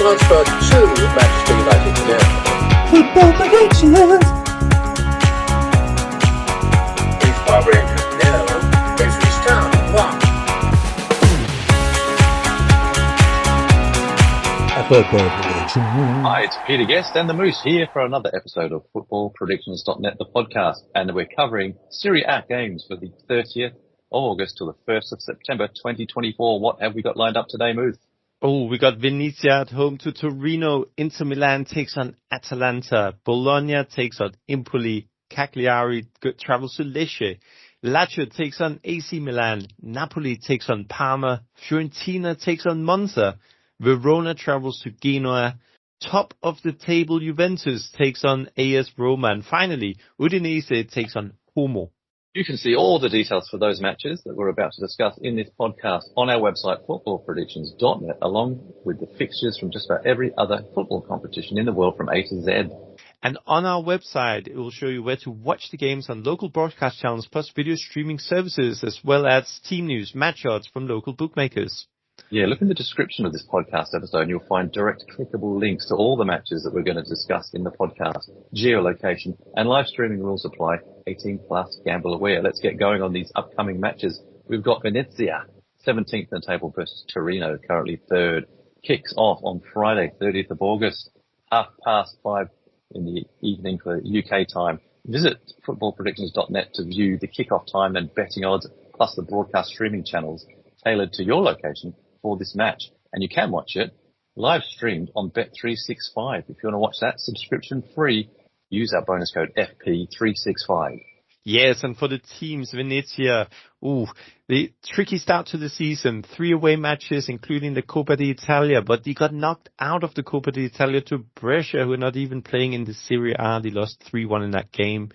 transferred 2 Manchester United today. Football predictions. Power Rangers 0, Ipswich Town 1. Football predictions. Hi, it's Peter Guest and the Moose here for another episode of FootballPredictions.net, the podcast. And we're covering Serie A games for the 30th of August till the 1st of September 2024. What have we got lined up today, Moose? Oh, we got Venezia at home to Torino. Inter Milan takes on Atalanta. Bologna takes on Empoli. Cagliari travels to Lecce. Lazio takes on AC Milan. Napoli takes on Parma. Fiorentina takes on Monza. Verona travels to Genoa. Top of the table Juventus takes on AS Roma. And finally, Udinese takes on Como. You can see all the details for those matches that we're about to discuss in this podcast on our website, footballpredictions.net, along with the fixtures from just about every other football competition in the world from A to Z. And on our website, it will show you where to watch the games on local broadcast channels, plus video streaming services, as well as team news, match odds from local bookmakers. Yeah, look in the description of this podcast episode and you'll find direct clickable links to all the matches that we're going to discuss in the podcast. Geolocation and live streaming rules apply. 18 plus, gamble aware. Let's get going on these upcoming matches. We've got Venezia, 17th in the table versus Torino, currently 3rd. Kicks off on Friday, 30th of August, 5:30 in the evening for UK time. Visit footballpredictions.net to view the kickoff time and betting odds, plus the broadcast streaming channels tailored to your location for this match. And you can watch it live streamed on Bet365. If you want to watch that subscription free, use our bonus code FP365. Yes, and for the teams, Venezia, the tricky start to the season, 3 away matches, including the Coppa d'Italia, but they got knocked out of the Coppa d'Italia to Brescia, who are not even playing in the Serie A. They lost 3-1 in that game.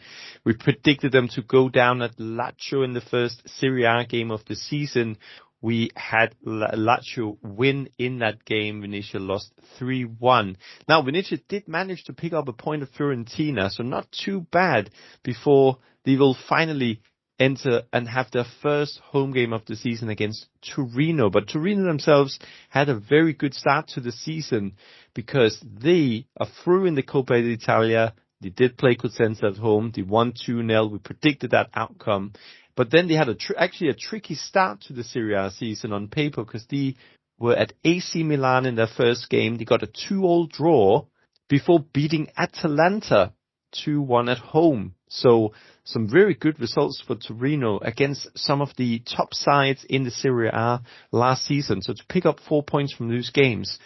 We predicted them to go down at Lazio in the first Serie A game of the season. We had Lazio win in that game. Venezia lost 3-1. Now, Venezia did manage to pick up a point of Fiorentina, so not too bad before they will finally enter and have their first home game of the season against Torino. But Torino themselves had a very good start to the season because they are through in the Coppa d'Italia. They did play Cosenza at home. They won 2-0. We predicted that outcome. But then they had actually a tricky start to the Serie A season on paper because they were at AC Milan in their first game. They got a 2-2 draw before beating Atalanta 2-1 at home. So some very good results for Torino against some of the top sides in the Serie A last season. So to pick up 4 points from those games,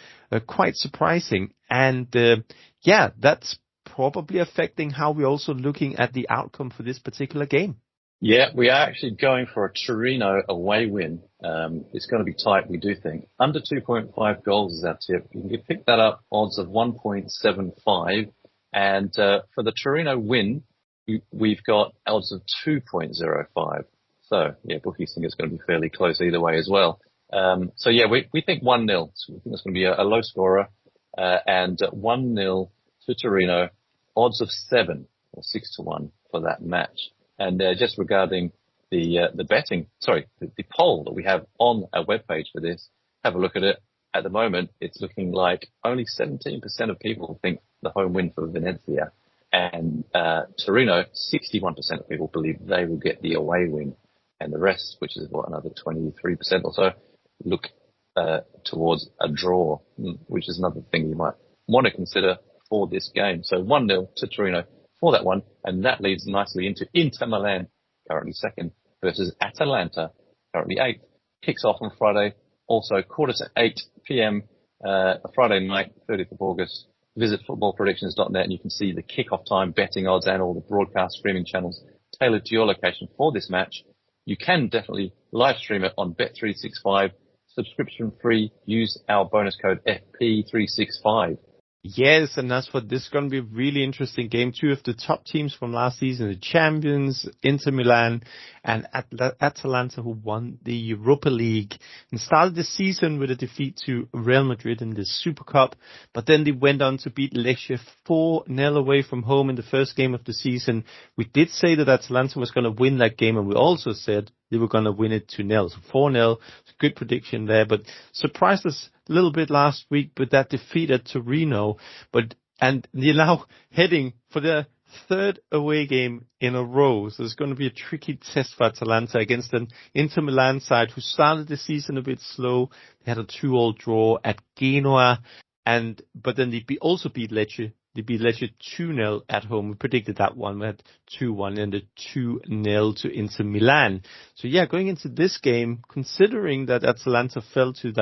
quite surprising. And that's probably affecting how we're also looking at the outcome for this particular game. Yeah, we are actually going for a Torino away win. It's going to be tight, we do think. Under 2.5 goals is our tip. You can pick that up, odds of 1.75. And for the Torino win, we've got odds of 2.05. So, yeah, bookies think it's going to be fairly close either way as well. We think 1-0. So we think it's going to be a low scorer. And 1-0 to Torino, odds of 7 or 6-1 for that match. And just regarding the poll that we have on our webpage for this, have a look at it. At the moment, it's looking like only 17% of people think the home win for Venezia. And Torino, 61% of people believe they will get the away win. And the rest, which is another 23% or so, look towards a draw, which is another thing you might want to consider for this game. So 1-0 to Torino for that one, and that leads nicely into Inter Milan, currently 2nd, versus Atalanta, currently 8th. Kicks off on Friday, also 7:45 p.m. Friday night, 30th of August. Visit footballpredictions.net and you can see the kickoff time, betting odds, and all the broadcast streaming channels tailored to your location for this match. You can definitely live stream it on Bet365, subscription free. Use our bonus code FP365. Yes, and that's what this is going to be a really interesting game. 2 of the top teams from last season, the champions, Inter Milan and Atalanta, who won the Europa League and started the season with a defeat to Real Madrid in the Super Cup. But then they went on to beat Lecce 4-0 away from home in the first game of the season. We did say that Atalanta was going to win that game, and we also said they were going to win it 2-0. So 4-0, good prediction there, but surprised us a little bit last week with that defeat at Torino. And they're now heading for the third away game in a row. So it's going to be a tricky test for Atalanta against an Inter Milan side who started the season a bit slow. They had a 2-2 draw at Genoa, but then they also beat Lecce. They beat Lecce 2-0 at home. We predicted that one. We had 2-1 and a 2-0 to Inter Milan. So yeah, going into this game, considering that Atalanta fell to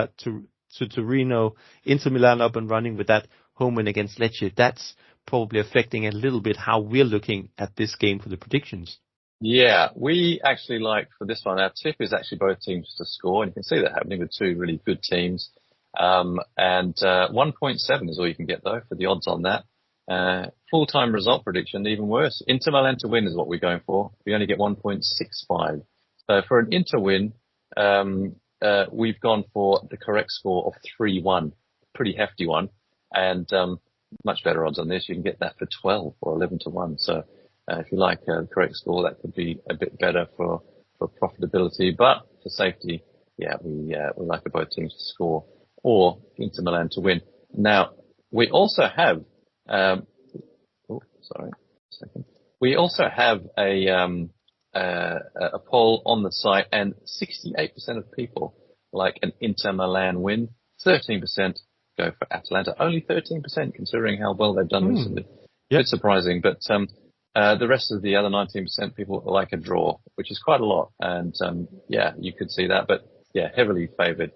Torino, Inter Milan up and running with that home win against Lecce, that's probably affecting a little bit how we're looking at this game for the predictions. Yeah, we actually like for this one, our tip is actually both teams to score, and you can see that happening with two really good teams. 1.7 is all you can get though for the odds on that. Full-time result prediction, even worse. Inter Milan to win is what we're going for. We only get 1.65. So for an Inter win, we've gone for the correct score of 3-1. Pretty hefty one. And much better odds on this. You can get that for 12 or 11 to 1. So if you like the correct score, that could be a bit better for profitability. But for safety, yeah, we like both teams to score or Inter Milan to win. Now, we also have we also have a poll on the site, and 68% of people like an Inter Milan win. 13% go for Atalanta. Only 13%, considering how well they've done recently. Yep. A bit surprising, but the rest of the other 19% people like a draw, which is quite a lot. And yeah, you could see that. But yeah, heavily favoured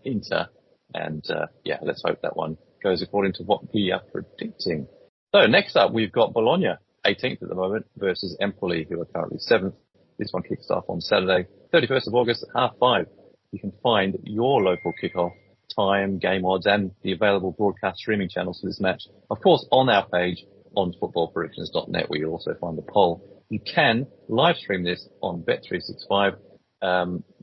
Inter. And yeah, let's hope that one goes according to what we are predicting. So next up, we've got Bologna, 18th at the moment, versus Empoli, who are currently 7th. This one kicks off on Saturday, 31st of August at 5:30. You can find your local kickoff time, game odds, and the available broadcast streaming channels for this match, of course, on our page on footballpredictions.net, where you'll also find the poll. You can live stream this on Bet365.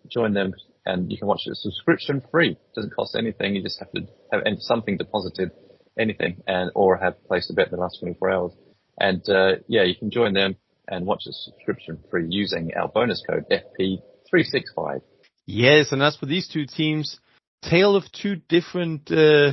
Join them, and you can watch it subscription free. It doesn't cost anything. You just have to have something deposited, anything, or have placed a bet in the last 24 hours. And yeah, you can join them and watch it subscription free using our bonus code FP365. Yes, and as for these two teams, tale of two different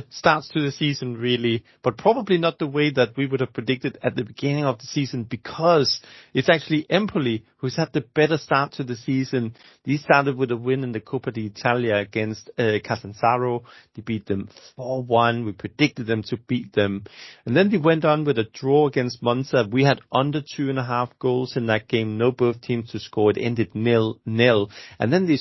starts to the season, really, but probably not the way that we would have predicted at the beginning of the season, because it's actually Empoli who's had the better start to the season. They started with a win in the Coppa d'Italia against Catanzaro. They beat them 4-1. We predicted them to beat them. And then they went on with a draw against Monza. We had under 2.5 goals in that game. No both teams to score. It ended 0-0. And then they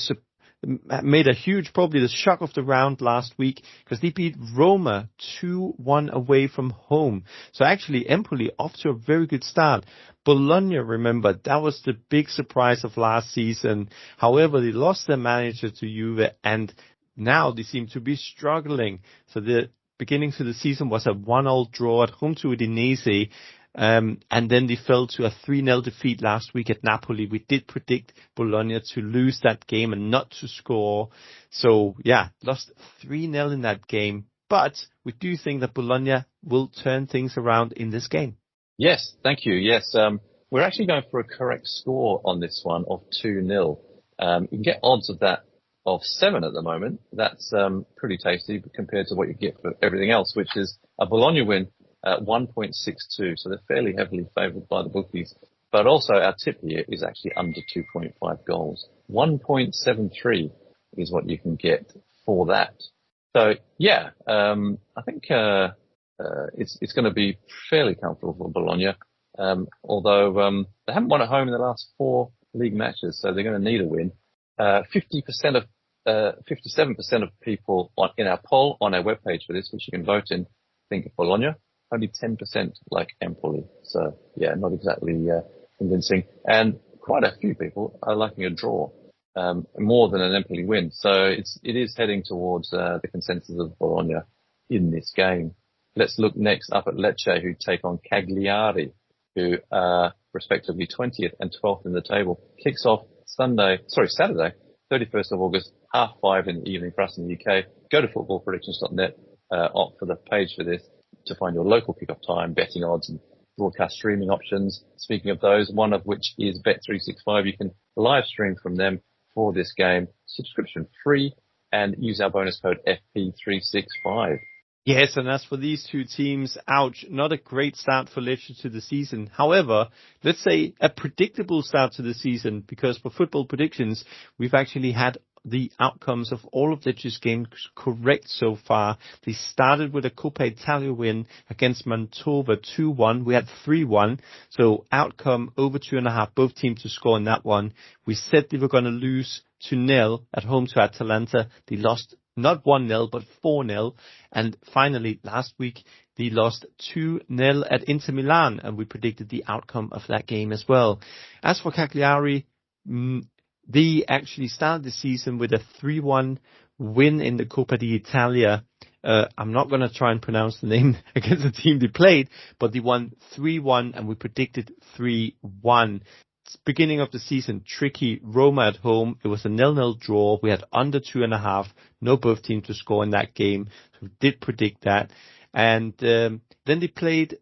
made a huge, probably the shock of the round last week, because they beat Roma 2-1 away from home. So actually, Empoli off to a very good start. Bologna, remember, that was the big surprise of last season. However, they lost their manager to Juve, and now they seem to be struggling. So the beginning to the season was a 1-1 draw at home to Udinese. And then they fell to a 3-0 defeat last week at Napoli. We did predict Bologna to lose that game and not to score. So yeah, lost 3-0 in that game. But we do think that Bologna will turn things around in this game. Yes, thank you. Yes, we're actually going for a correct score on this one of 2-0. You can get odds of that of 7 at the moment. That's pretty tasty compared to what you get for everything else, which is a Bologna win at 1.62. So they're fairly heavily favoured by the bookies. But also our tip here is actually under 2.5 goals. 1.73 is what you can get for that. So yeah, I think it's going to be fairly comfortable for Bologna. Although they haven't won at home in the last 4 league matches, so they're going to need a win. 57% of people in our poll on our webpage for this, which you can vote in, think of Bologna. Only 10% like Empoli. So yeah, not exactly convincing. And quite a few people are liking a draw, more than an Empoli win. So it is heading towards the consensus of Bologna in this game. Let's look next up at Lecce, who take on Cagliari, who are respectively 20th and 12th in the table. Kicks off Saturday, 31st of August, 5:30 in the evening for us in the UK. Go to footballpredictions.net, opt for the page for this to find your local kickoff time, betting odds, and broadcast streaming options. Speaking of those, one of which is Bet365. You can live stream from them for this game, subscription free, and use our bonus code FP365. Yes, and as for these two teams, ouch, not a great start for Lecce to the season. However, let's say a predictable start to the season, because for football predictions, we've actually had the outcomes of all of Lecce's games correct so far. They started with a Coppa Italia win against Mantova 2-1. We had 3-1. So outcome over 2.5, both teams to score in that one. We said they were going to lose 2-0 at home to Atalanta. They lost not 1-0, but 4-0. And finally, last week, they lost 2-0 at Inter Milan, and we predicted the outcome of that game as well. As for Cagliari, they actually started the season with a 3-1 win in the Coppa d'Italia. I'm not going to try and pronounce the name against the team they played, but they won 3-1, and we predicted 3-1. Beginning of the season, tricky. Roma at home. It was a 0-0 draw. We had under 2.5. No both teams to score in that game. So we did predict that. And then they played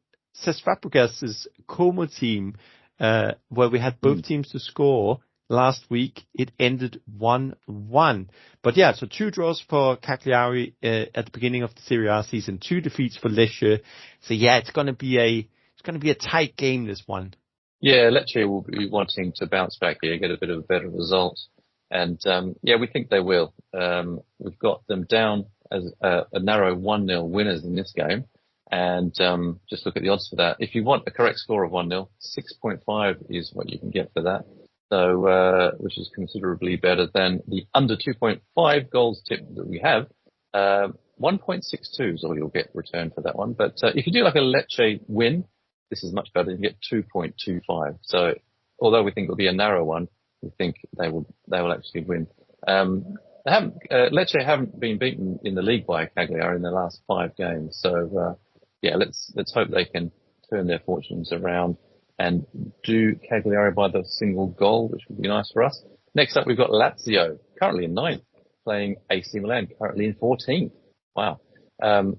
Cesc Fabregas's Como team, where we had both teams to score. Last week, it ended 1-1. But yeah, so 2 draws for Cagliari at the beginning of the Serie A season, 2 defeats for Lecce. So yeah, it's going to be a tight game, this one. Yeah, Lecce will be wanting to bounce back here, get a bit of a better result. And, we think they will. We've got them down as a narrow 1-0 winners in this game. And, just look at the odds for that. If you want a correct score of 1-0, 6.5 is what you can get for that. So, which is considerably better than the under 2.5 goals tip that we have. 1.62 is all you'll get returned for that one. But, if you do like a Lecce win, this is much better. You get 2.25. So although we think it'll be a narrow one, we think they will actually win. Lecce haven't been beaten in the league by Cagliari in the last 5 games. So, let's hope they can turn their fortunes around and do Cagliari by the single goal, which would be nice for us. Next up, we've got Lazio, currently in 9th, playing AC Milan, currently in 14th. Wow.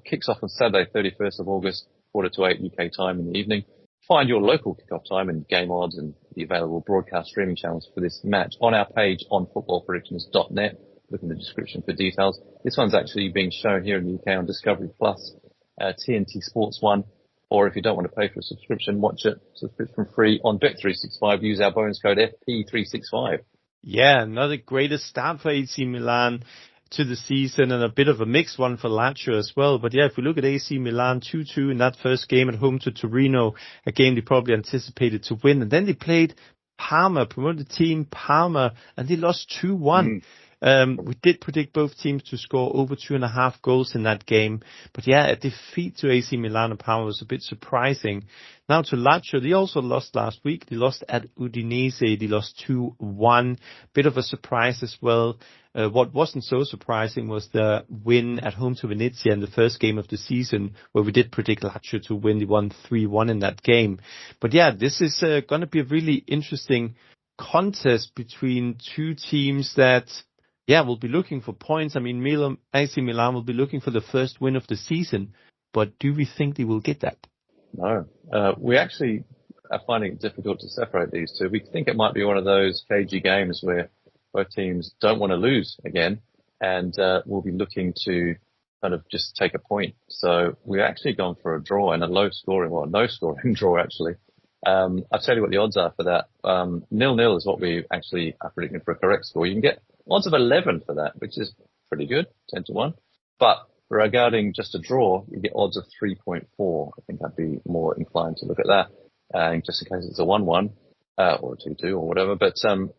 Kicks off on Saturday, 31st of August. 7:45 UK time in the evening. Find your local kickoff time and game odds and the available broadcast streaming channels for this match on our page on footballpredictions.net. Look in the description for details. This one's actually being shown here in the UK on Discovery Plus, TNT Sports 1. Or if you don't want to pay for a subscription, watch it subscription free on Bet365. Use our bonus code FP365. Yeah, another greatest start for AC Milan to the season, and a bit of a mixed one for Lazio as well. But yeah, if we look at AC Milan, 2-2 in that first game at home to Torino, a game they probably anticipated to win. And then they played Parma, promoted team Parma, and they lost 2-1. We did predict both teams to score over 2.5 goals in that game. But yeah, a defeat to AC Milan and Parma was a bit surprising. Now to Lazio, they also lost last week. They lost at Udinese. They lost 2-1. Bit of a surprise as well. What wasn't so surprising was the win at home to Venezia in the first game of the season, where we did predict Lazio to win. They won 3-1 in that game. But yeah, this is going to be a really interesting contest between two teams that, will be looking for points. I mean, AC Milan will be looking for the first win of the season, but do we think they will get that? No. We actually are finding it difficult to separate these two. We think it might be one of those cagey games where both teams don't want to lose again and will be looking to kind of just take a point. So we're actually gone for a draw and a no scoring draw actually. I'll tell you what the odds are for that. 0-0 is what we actually are predicting for a correct score. You can get odds of 11 for that, which is pretty good, 10-1. But regarding just a draw, you get odds of 3.4. I think I'd be more inclined to look at that, just in case it's a 1-1, or a 2-2 or whatever. But,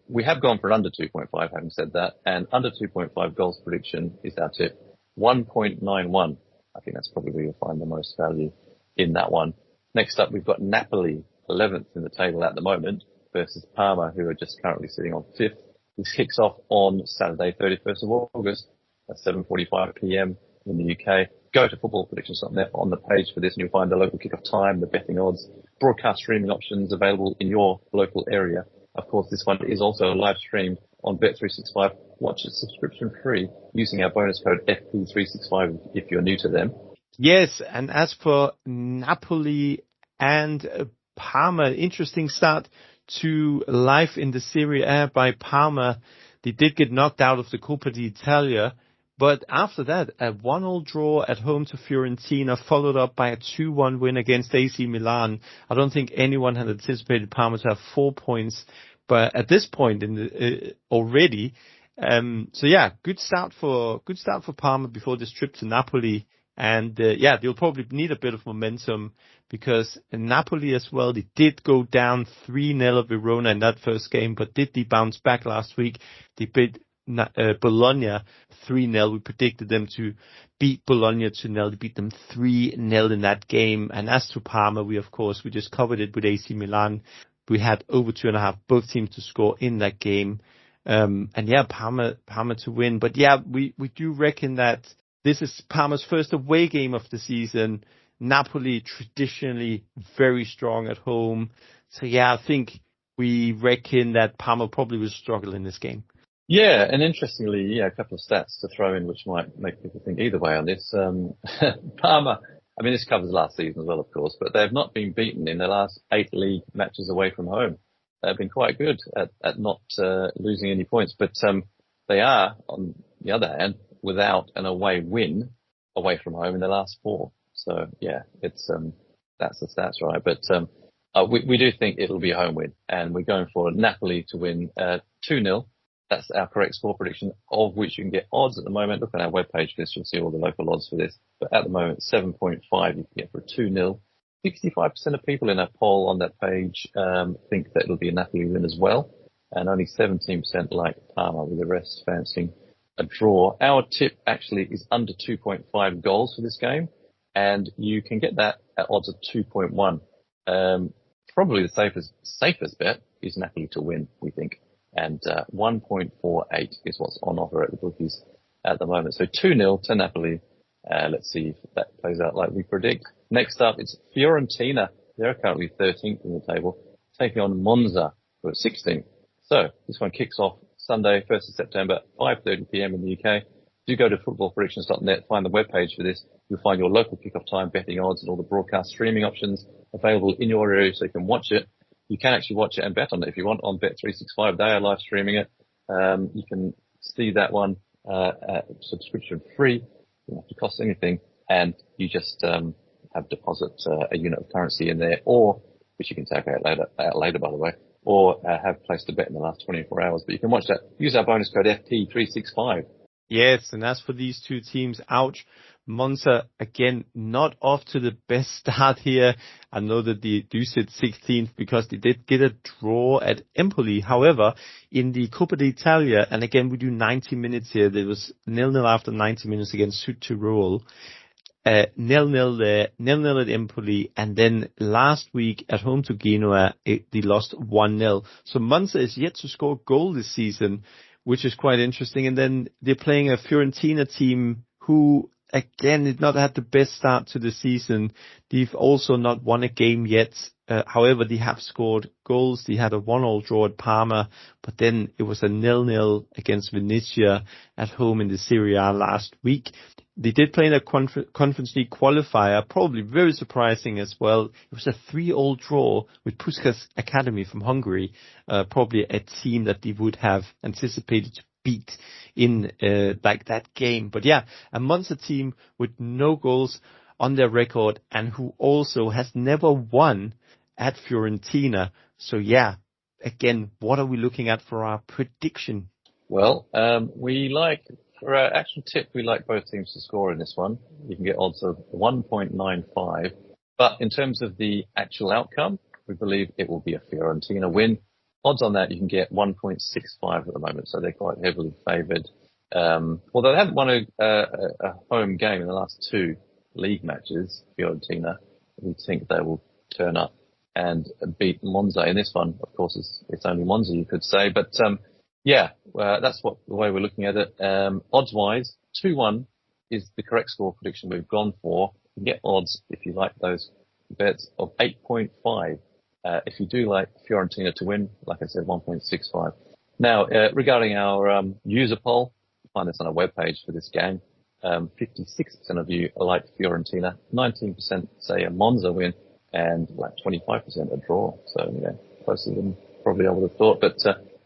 we have gone for an under 2.5, having said that, and under 2.5 goals prediction is our tip. 1.91. I think that's probably where you'll find the most value in that one. Next up, we've got Napoli, 11th in the table at the moment, versus Parma, who are just currently sitting on 5th. This kicks off on Saturday, 31st of August at 7:45 p.m. in the UK. Go to footballpredictions.net on the page for this and you'll find the local kickoff time, the betting odds, broadcast streaming options available in your local area. Of course, this one is also live streamed on Bet365. Watch it subscription free using our bonus code FP365 if you're new to them. Yes, and as for Napoli and Parma. Interesting start to life in the Serie A by Parma. They did get knocked out of the Coppa d'Italia, but after that, a 1-1 draw at home to Fiorentina, followed up by a 2-1 win against AC Milan. I don't think anyone had anticipated Parma to have 4 points, but at this point in the already. So yeah, good start for Parma before this trip to Napoli. And they'll probably need a bit of momentum because in Napoli as well, they did go down 3-0 at Verona in that first game, but did they bounce back last week? They beat Bologna 3-0. We predicted them to beat Bologna 2-0. They beat them 3-0 in that game. And as to Parma, we just covered it with AC Milan. We had over 2.5 both teams to score in that game. Parma to win. But yeah, we do reckon that this is Parma's first away game of the season. Napoli traditionally very strong at home. So yeah, I think we reckon that Parma probably will struggle in this game. Yeah, and interestingly, a couple of stats to throw in which might make people think either way on this. Parma, I mean, this covers last season as well, of course, but they have not been beaten in their last 8 league matches away from home. They've been quite good at not losing any points, but they are, on the other hand, without an away win away from home in the last 4. So yeah, it's that's the stats, right? But we do think it'll be a home win, and we're going for Napoli to win 2-0. That's our correct score prediction, of which you can get odds at the moment. Look at our webpage for this, you'll see all the local odds for this. But at the moment, 7.5 you can get for a 2-0. 65% of people in our poll on that page think that it'll be a Napoli win as well, and only 17% like Parma, with the rest fancying a draw. Our tip actually is under 2.5 goals for this game, and you can get that at odds of 2.1. Probably the safest bet is Napoli to win, we think, and 1.48 is what's on offer at the bookies at the moment. So 2-0 to Napoli. Let's see if that plays out like we predict. Next up, it's Fiorentina. They're currently 13th in the table, taking on Monza, who are 16th. So this one kicks off Sunday, 1st of September, 5:30 p.m. in the UK. Do go to footballpredictions.net, find the webpage for this. You'll find your local kickoff time, betting odds, and all the broadcast streaming options available in your area so you can watch it. You can actually watch it and bet on it if you want on Bet365. They are live streaming it. You can see that one subscription free. You don't have to cost anything, and you just have deposit a unit of currency in there, or which you can take out later, by the way, or have placed a bet in the last 24 hours. But you can watch that. Use our bonus code FT365. Yes, and as for these two teams, ouch. Monza, again, not off to the best start here. I know that they do sit 16th because they did get a draw at Empoli. However, in the Coppa d'Italia, and again, we do 90 minutes here. There was 0-0 after 90 minutes against Südtirol. 0-0 there, 0-0 at Empoli, and then last week at home to Genoa, they lost 1-0. So Monza is yet to score a goal this season, which is quite interesting. And then they're playing a Fiorentina team who, again, did not have the best start to the season. They've also not won a game yet. However, they have scored goals. They had a 1-1 draw at Parma, but then it was a 0-0 against Venezia at home in the Serie A last week. They did play in a Conference League qualifier, probably very surprising as well. It was a 3-3 draw with Puskás Academy from Hungary, probably a team that they would have anticipated to beat in like that game. But yeah, a Monza team with no goals on their record and who also has never won at Fiorentina. So yeah, again, what are we looking at for our prediction? Well, for our actual tip, we like both teams to score in this one. You can get odds of 1.95. But in terms of the actual outcome, we believe it will be a Fiorentina win. Odds on that, you can get 1.65 at the moment, so they're quite heavily favoured. Although they haven't won a home game in the last 2 league matches, Fiorentina, we think they will turn up and beat Monza in this one. Of course, it's only Monza, you could say. But that's the way we're looking at it. Odds-wise, 2-1 is the correct score prediction we've gone for. You can get odds, if you like those bets, of 8.5. If you do like Fiorentina to win, like I said, 1.65. Now, regarding our user poll, find this on our webpage for this game. 56% of you like Fiorentina, 19% say a Monza win, and like 25% a draw. So, closer than probably I would have thought. But,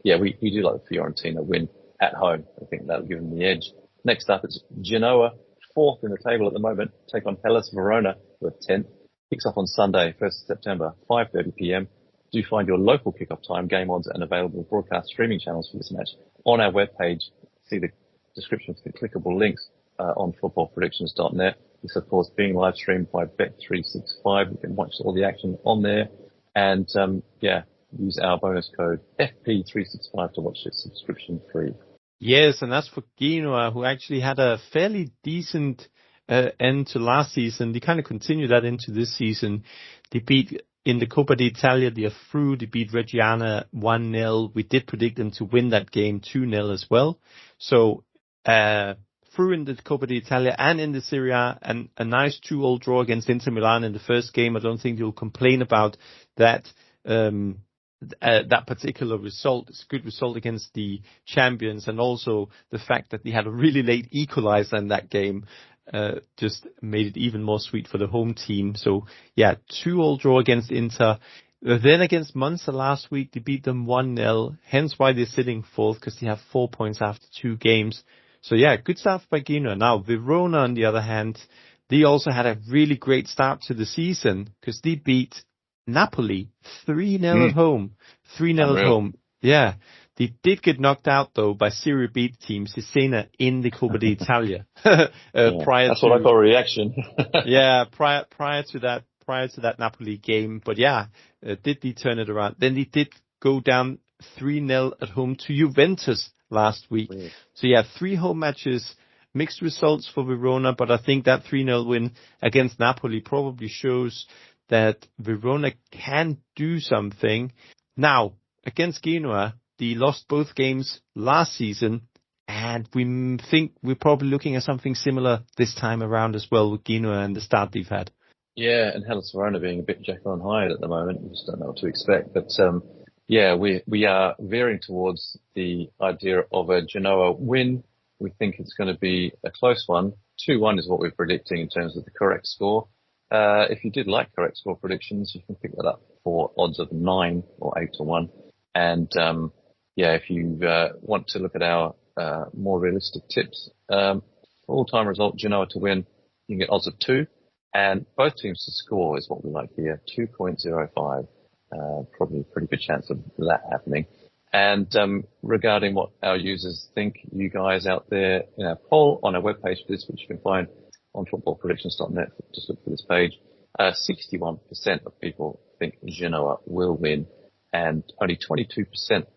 we do like the Fiorentina win at home. I think that'll give them the edge. Next up, it's Genoa, 4th in the table at the moment, take on Hellas Verona, who are 10th. Kicks off on Sunday, 1st of September, 5:30 p.m. Do find your local kickoff time, game odds, and available broadcast streaming channels for this match on our webpage. See the description for the clickable links on footballpredictions.net. This, of course, being live streamed by Bet365. You can watch all the action on there. And, use our bonus code FP365 to watch it subscription free. Yes, and that's for Genoa, who actually had a fairly decent end to last season. They kind of continue that into this season. They beat in the Coppa d'Italia, they are through. They beat Reggiana 1-0. We did predict them to win that game 2-0 as well. So, through in the Coppa d'Italia and in the Serie A, and a nice 2-2 draw against Inter Milan in the first game. I don't think you'll complain about that. That particular result. It's a good result against the champions, and also the fact that they had a really late equalizer in that game just made it even more sweet for the home team. So 2-2 draw against Inter. Then against Monza last week, they beat them 1-0, hence why they're sitting 4th, because they have 4 points after 2 games. So good stuff by Genoa. Now Verona, on the other hand, they also had a really great start to the season, because they beat Napoli 3-0 at home. 3-0 at home. Yeah. They did get knocked out, though, by Serie B team Cesena in the Coppa d'Italia. That's what I call a reaction. prior to that Napoli game. But did they turn it around? Then they did go down 3-0 at home to Juventus last week. Weird. So 3 home matches, mixed results for Verona, but I think that 3-0 win against Napoli probably shows that Verona can do something. Now, against Genoa, they lost both games last season, and we think we're probably looking at something similar this time around as well with Genoa and the start they've had. Yeah, and Hellas Verona being a bit Jekyll and Hyde at the moment. We just don't know what to expect. But, we are veering towards the idea of a Genoa win. We think it's going to be a close one. 2-1 is what we're predicting in terms of the correct score. If you did like correct score predictions, you can pick that up for odds of 9 or 8-1. And, if you want to look at our more realistic tips, all-time result, Genoa to win, you can get odds of 2. And both teams to score is what we like here, 2.05. Probably a pretty good chance of that happening. And regarding what our users think, you guys out there in our poll on our webpage for this, which you can find on footballpredictions.net, just look for this page, 61% of people think Genoa will win, and only 22%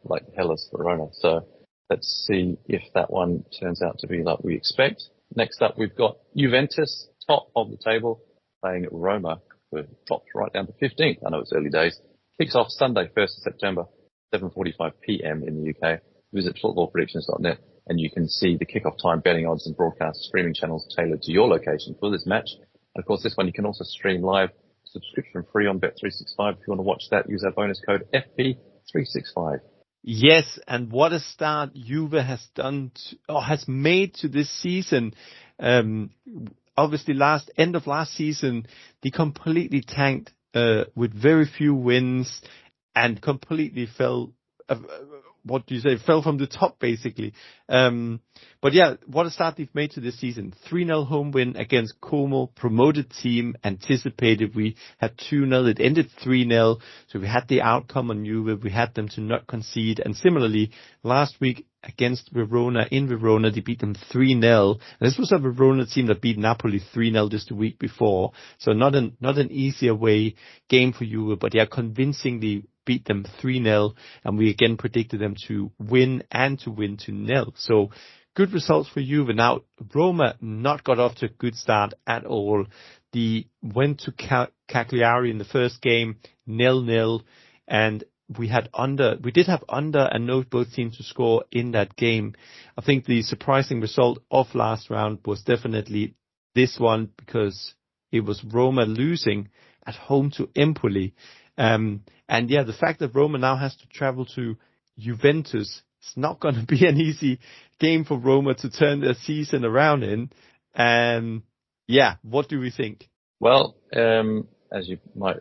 like Hellas Verona. So let's see if that one turns out to be like we expect. Next up, we've got Juventus, top of the table, playing Roma, who dropped right down to 15th. I know it's early days. Kicks off Sunday, 1st of September, 7:45 p.m. in the UK. Visit footballpredictions.net and you can see the kickoff time, betting odds and broadcast streaming channels tailored to your location for this match. And of course, this one you can also stream live, subscription free on Bet365. If you want to watch that, use our bonus code FP365. Yes, and what a start Juve has done has made to this season. Obviously, end of last season, they completely tanked with very few wins and completely fell. Fell from the top, basically. But what a start they've made to this season. 3-0 home win against Como, promoted team, anticipated. We had 2-0, it ended 3-0. So we had the outcome on Juve. We had them to not concede. And similarly, last week against Verona, in Verona, they beat them 3-0. And this was a Verona team that beat Napoli 3-0 just a week before. So not an easier way game for Juve, but convincingly beat them 3-0, and we again predicted them to win and to win 2-0. So good results for Juve. Now, Roma not got off to a good start at all. They went to Cagliari in the first game, 0-0, and we did have under and no both teams to score in that game. I think the surprising result of last round was definitely this one, because it was Roma losing at home to Empoli. The fact that Roma now has to travel to Juventus, it's not going to be an easy game for Roma to turn their season around in. What do we think? Well, as you might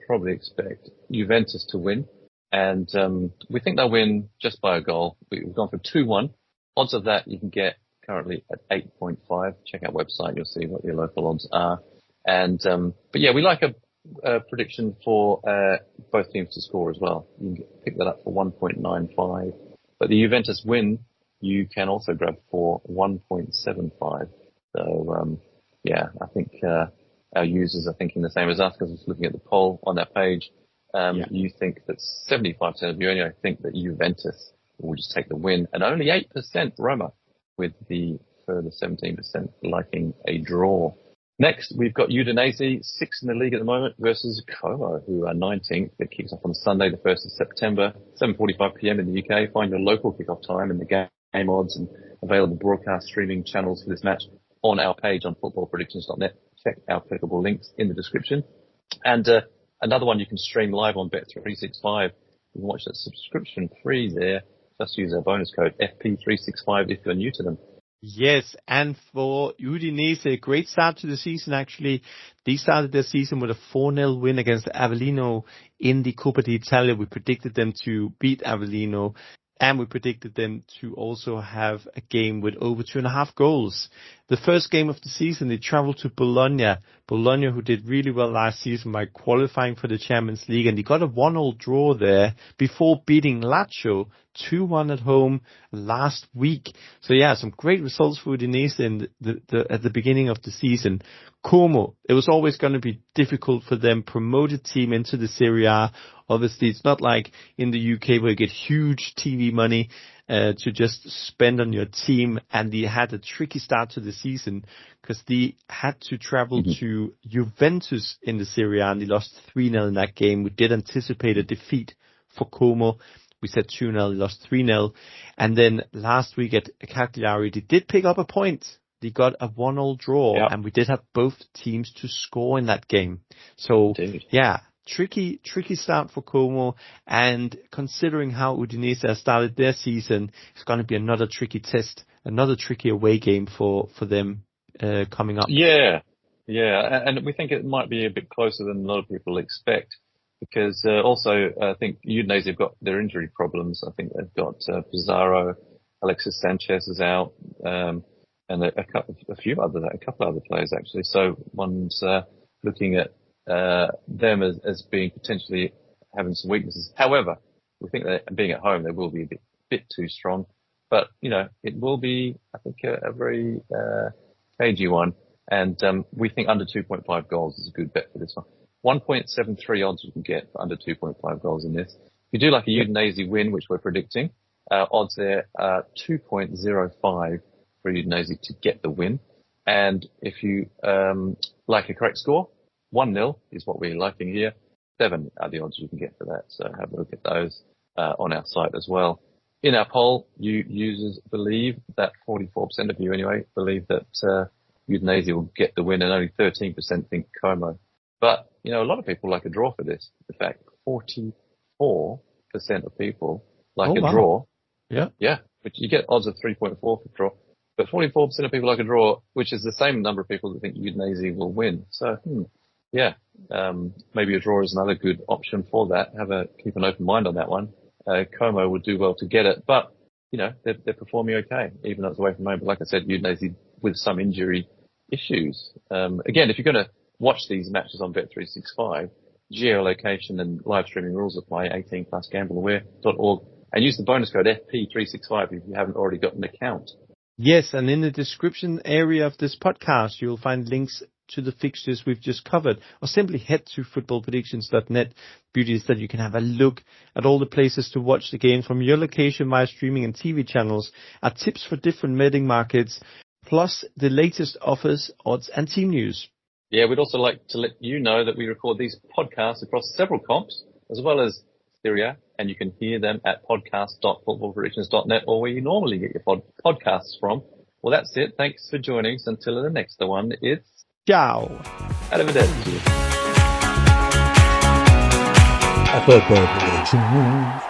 probably expect Juventus to win. And we think they'll win just by a goal. We've gone for 2-1. Odds of that you can get currently at 8.5. Check our website, you'll see what your local odds are. And but yeah, we like a prediction for both teams to score as well. You can pick that up for 1.95. But the Juventus win, you can also grab for 1.75. So yeah, I think our users are thinking the same as us, because I was looking at the poll on that page. You think that 75% of you anyway think that Juventus will just take the win, and only 8% Roma, with the further 17% liking a draw. Next, we've got Udinese, 6th in the league at the moment, versus Como, who are 19th. It kicks off on Sunday, the 1st of September, 7:45 p.m. in the UK. Find your local kickoff time and the game odds and available broadcast streaming channels for this match on our page on footballpredictions.net. Check our clickable links in the description. And another one you can stream live on Bet365. You can watch that subscription free there. Just use our bonus code FP365 if you're new to them. Yes, and for Udinese, great start to the season actually. They started their season with a 4-0 win against Avellino in the Coppa d'Italia. We predicted them to beat Avellino, and we predicted them to also have a game with over 2.5 goals. The first game of the season, they traveled to Bologna. Bologna, who did really well last season by qualifying for the Champions League, and they got a 1-1 draw there before beating Lazio 2-1 at home last week. So yeah, some great results for Udinese in at the beginning of the season. Como, it was always going to be difficult for them, promoted team into the Serie A. Obviously, it's not like in the UK where you get huge TV money to just spend on your team, and they had a tricky start to the season because they had to travel to Juventus in the Serie A, and they lost 3-0 in that game. We did anticipate a defeat for Como. We said 2-0, they lost 3-0. And then last week at Cagliari, they did pick up a point. They got a 1-1 draw, and we did have both teams to score in that game. So, yeah, tricky start for Como. And considering how Udinese has started their season, it's going to be another tricky test, another tricky away game for them coming up. Yeah, and we think it might be a bit closer than a lot of people expect. Because also, I think Udinese have got their injury problems. I think they've got Pizarro, Alexis Sanchez is out, and a couple other players actually. So one's looking at them as being potentially having some weaknesses. However, we think that being at home, they will be a bit too strong. But it will be, I think, a very cagey one. And we think under 2.5 goals is a good bet for this one. 1.73 odds you can get for under 2.5 goals in this. If you do like a Udinese win, which we're predicting, odds there are 2.05 for Udinese to get the win. And if you like a correct score, 1-0 is what we're liking here. 7 are the odds you can get for that. So have a look at those on our site as well. In our poll, you users believe that 44% of you anyway believe that Udinese will get the win, and only 13% think Como. But, a lot of people like a draw for this. In fact, 44% of people like a draw. Yeah. Yeah. But you get odds of 3.4 for draw. But 44% of people like a draw, which is the same number of people that think Udinese will win. So, yeah. Maybe a draw is another good option for that. Keep an open mind on that one. Como would do well to get it. But, they're performing okay, even though it's away from home. But like I said, Udinese with some injury issues. Again, if you're going to watch these matches on Bet365, geolocation and live streaming rules apply, 18+, gambleaware.org, and use the bonus code FP365 if you haven't already got an account. Yes, and in the description area of this podcast, you'll find links to the fixtures we've just covered, or simply head to footballpredictions.net. Beauty is that you can have a look at all the places to watch the game from your location via streaming and TV channels, our tips for different betting markets, plus the latest offers, odds, and team news. Yeah, we'd also like to let you know that we record these podcasts across several comps, as well as Serie, and you can hear them at podcast.footballpredictions.net, or where you normally get your podcasts from. Well, that's it. Thanks for joining us. Until the next one, it's ciao. Arrivederci. A football prediction.